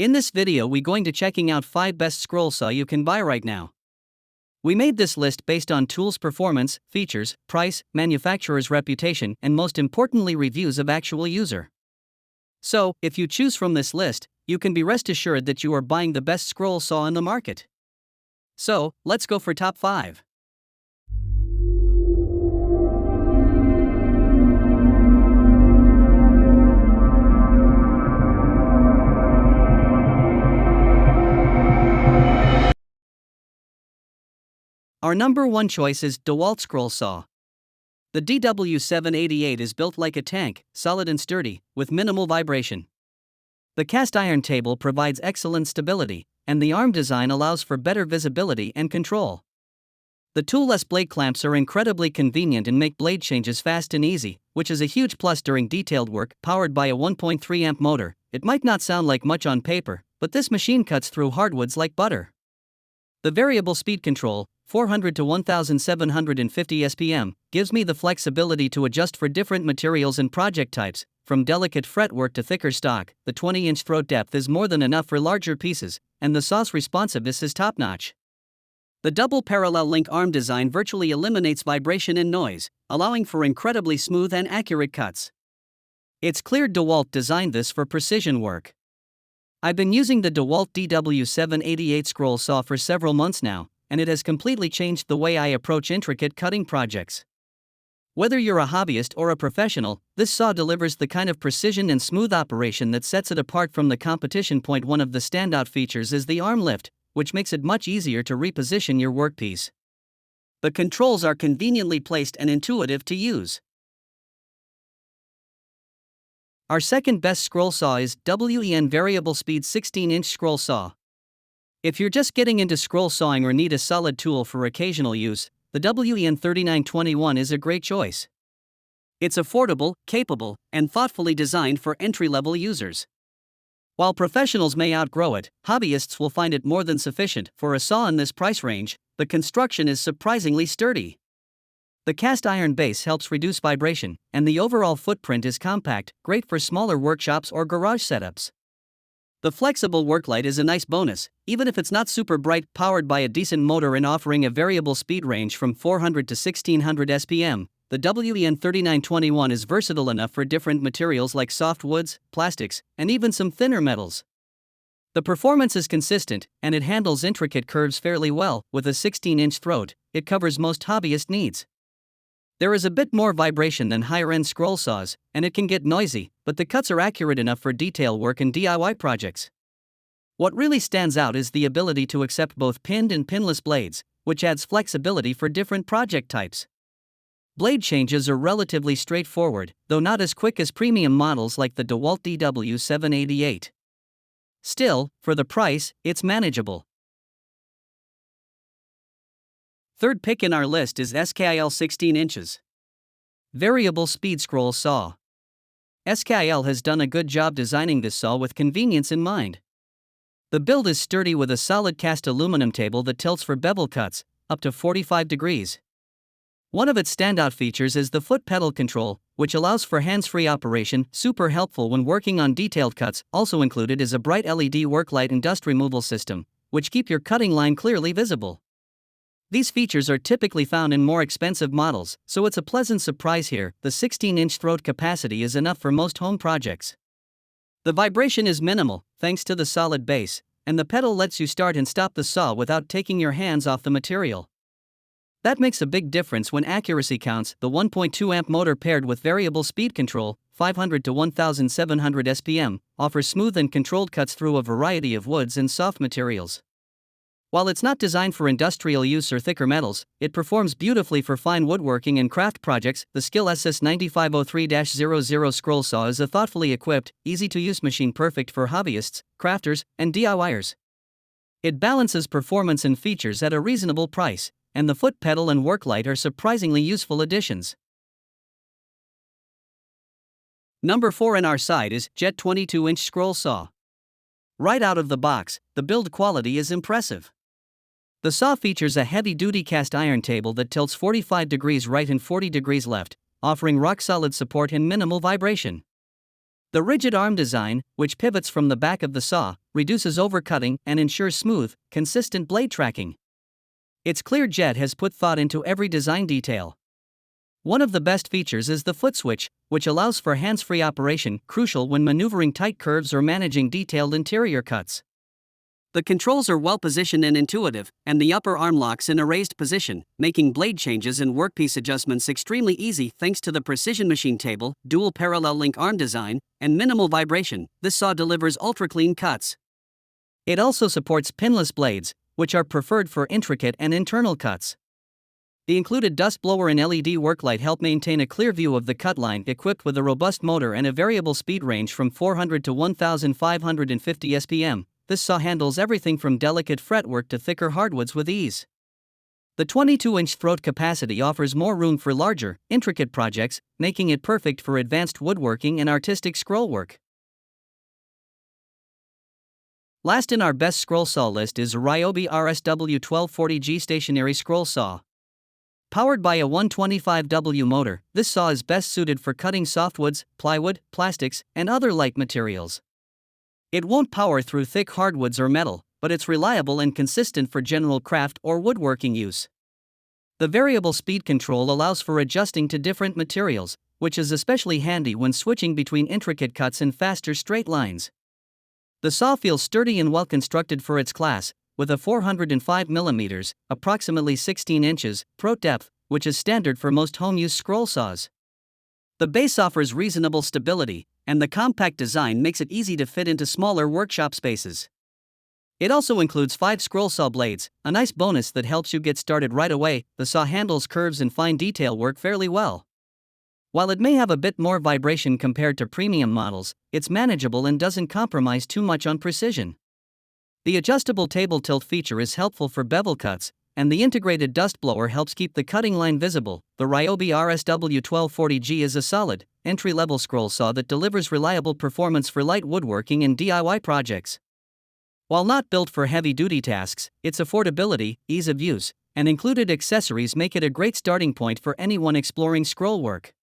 In this video we going to checking out 5 best scroll saw you can buy right now. We made this list based on tools performance, features, price, manufacturer's reputation, and most importantly reviews of actual user. So, if you choose from this list, you can be rest assured that you are buying the best scroll saw in the market. So, let's go for top 5. Our number 1 choice is DeWalt Scroll Saw. The DW788 is built like a tank, solid and sturdy, with minimal vibration. The cast iron table provides excellent stability, and the arm design allows for better visibility and control. The toolless blade clamps are incredibly convenient and make blade changes fast and easy, which is a huge plus during detailed work. Powered by a 1.3 amp motor, it might not sound like much on paper, but this machine cuts through hardwoods like butter. The variable speed control, 400 to 1750 SPM, gives me the flexibility to adjust for different materials and project types. From delicate fretwork to thicker stock, the 20-inch throat depth is more than enough for larger pieces, and the saw's responsiveness is top-notch. The double parallel link arm design virtually eliminates vibration and noise, allowing for incredibly smooth and accurate cuts. It's clear DeWalt designed this for precision work. I've been using the DeWalt DW788 scroll saw for several months now, and it has completely changed the way I approach intricate cutting projects. Whether you're a hobbyist or a professional, this saw delivers the kind of precision and smooth operation that sets it apart from the competition. One of the standout features is the arm lift, which makes it much easier to reposition your workpiece. The controls are conveniently placed and intuitive to use. Our second best scroll saw is WEN Variable Speed 16-inch Scroll Saw. If you're just getting into scroll sawing or need a solid tool for occasional use, the WN3921 is a great choice. It's affordable, capable, and thoughtfully designed for entry-level users. While professionals may outgrow it, hobbyists will find it more than sufficient. For a saw in this price range, the construction is surprisingly sturdy. The cast iron base helps reduce vibration, and the overall footprint is compact, great for smaller workshops or garage setups. The flexible worklight is a nice bonus, even if it's not super bright. Powered by a decent motor and offering a variable speed range from 400 to 1600 SPM, the WN3921 is versatile enough for different materials like soft woods, plastics, and even some thinner metals. The performance is consistent, and it handles intricate curves fairly well. With a 16-inch throat, it covers most hobbyist needs. There is a bit more vibration than higher-end scroll saws, and it can get noisy, but the cuts are accurate enough for detail work and DIY projects. What really stands out is the ability to accept both pinned and pinless blades, which adds flexibility for different project types. Blade changes are relatively straightforward, though not as quick as premium models like the DeWalt DW788. Still, for the price, it's manageable. Third pick in our list is SKL 16 inches. Variable Speed Scroll Saw. SKL has done a good job designing this saw with convenience in mind. The build is sturdy with a solid cast aluminum table that tilts for bevel cuts, up to 45 degrees. One of its standout features is the foot pedal control, which allows for hands-free operation, super helpful when working on detailed cuts. Also included is a bright LED work light and dust removal system, which keep your cutting line clearly visible. These features are typically found in more expensive models, so it's a pleasant surprise here. The 16-inch throat capacity is enough for most home projects. The vibration is minimal, thanks to the solid base, and the pedal lets you start and stop the saw without taking your hands off the material. That makes a big difference when accuracy counts. The 1.2 amp motor paired with variable speed control, 500 to 1700 SPM, offers smooth and controlled cuts through a variety of woods and soft materials. While it's not designed for industrial use or thicker metals, it performs beautifully for fine woodworking and craft projects. The Skill SS9503-00 scroll saw is a thoughtfully equipped, easy-to-use machine perfect for hobbyists, crafters, and DIYers. It balances performance and features at a reasonable price, and the foot pedal and work light are surprisingly useful additions. Number 4 in our side is Jet 22-inch Scroll Saw. Right out of the box, the build quality is impressive. The saw features a heavy-duty cast iron table that tilts 45 degrees right and 40 degrees left, offering rock-solid support and minimal vibration. The rigid arm design, which pivots from the back of the saw, reduces overcutting and ensures smooth, consistent blade tracking. Its clear jet has put thought into every design detail. One of the best features is the foot switch, which allows for hands-free operation, crucial when maneuvering tight curves or managing detailed interior cuts. The controls are well positioned and intuitive, and the upper arm locks in a raised position, making blade changes and workpiece adjustments extremely easy thanks to the precision machine table, dual parallel link arm design, and minimal vibration. This saw delivers ultra-clean cuts. It also supports pinless blades, which are preferred for intricate and internal cuts. The included dust blower and LED work light help maintain a clear view of the cut line, equipped with a robust motor and a variable speed range from 400 to 1,550 SPM. This saw handles everything from delicate fretwork to thicker hardwoods with ease. The 22-inch throat capacity offers more room for larger, intricate projects, making it perfect for advanced woodworking and artistic scrollwork. Last in our best scroll saw list is Ryobi RSW1240G stationary scroll saw. Powered by a 125W motor, this saw is best suited for cutting softwoods, plywood, plastics, and other light materials. It won't power through thick hardwoods or metal, but it's reliable and consistent for general craft or woodworking use. The variable speed control allows for adjusting to different materials, which is especially handy when switching between intricate cuts and faster straight lines. The saw feels sturdy and well constructed for its class, with a 405mm, approximately 16 inches, throat depth, which is standard for most home-use scroll saws. The base offers reasonable stability, and the compact design makes it easy to fit into smaller workshop spaces. It also includes 5 scroll saw blades, a nice bonus that helps you get started right away. The saw handles curves and fine detail work fairly well. While it may have a bit more vibration compared to premium models, it's manageable and doesn't compromise too much on precision. The adjustable table tilt feature is helpful for bevel cuts, and the integrated dust blower helps keep the cutting line visible. The Ryobi RSW1240G is a solid, entry-level scroll saw that delivers reliable performance for light woodworking and DIY projects. While not built for heavy-duty tasks, its affordability, ease of use, and included accessories make it a great starting point for anyone exploring scroll work.